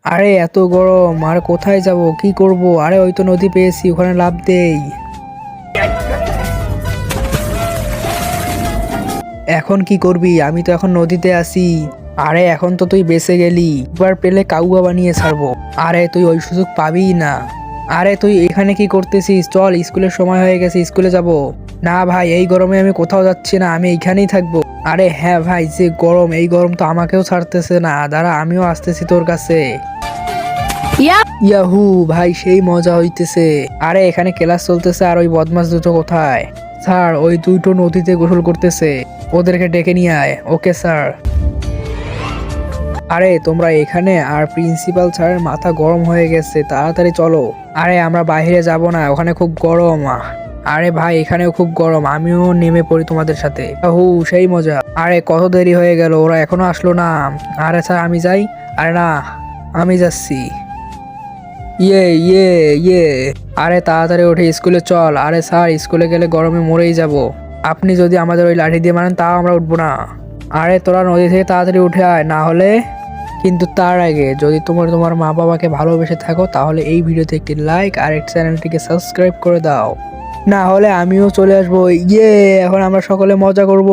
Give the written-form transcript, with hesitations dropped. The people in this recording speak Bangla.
আরে এত গরম, আর কোথায় যাব, কি করব? আরে ওই তো নদী পেয়েছি, ওখানে লাফ দেই। এখন কি করবি? আমি তো এখন নদীতে আছি। আরে এখন তো তুই বেঁচে গেলি, এবার পেলে কাউয়া বানিয়ে ছাড়বো। আরে তুই ওই সুযোগ পাবিই না। আরে তুই এখানে কি করতেছিস? চল, স্কুলের সময় হয়ে গেছে, স্কুলে যাব। না ভাই, এই গরমে আমি কোথাও যাচ্ছি না, আমি এইখানেই থাকবো। আরে হ্যাঁ ভাই, যে গরম, এই গরম তো আমাকেও ছাড়তেছে না। দাঁড়া, আমিও আসতেছি তোর কাছে। ইয়াহু ভাই, সেই মজা হইতেছে। আরে এখানে ক্লাস চলতেছে, আর ওই বদমাস দুটো কোথায়? স্যার, ওই দুটো নদীতে গোসল করতেছে, ওদেরকে ডেকে নিয়ে আয়। Okay sir. আরে তোমরা এখানে? আর প্রিন্সিপাল স্যারের মাথা গরম হয়ে গেছে, তাড়াতাড়ি চলো। আরে আমরা বাইরে যাব না, ওখানে খুব গরম। আরে ভাই, এখানেও খুব গরম, আমিও নেমে পড়ি তোমাদের সাথে। হু, সেই মজা। আরে কত দেরি হয়ে গেল, ওরা এখনো আসলো না। আরে স্যার, আমি যাই। আরে না, আমি যাচ্ছি। ইয়ে ইয়ে ইয়ে। আরে তাড়াতাড়ি উঠে স্কুলে চল। আরে স্যার, স্কুলে গেলে গরমে মরেই যাব। আপনি যদি আমাদের ওই লাঠি দিয়ে মারেন, তাও আমরা উঠবো না। আরে তোরা নদী থেকে তাড়াতাড়ি উঠে আয়, না হলে। কিন্তু তার আগে, যদি তোমার মা বাবাকে ভালোবেসে থাকো, তাহলে এই ভিডিওতে একটি লাইক আর এই চ্যানেলটিকে সাবস্ক্রাইব করে দাও। না হলে আমিও চলে আসবো। ইয়ে, এখন আমরা সকলে মজা করব।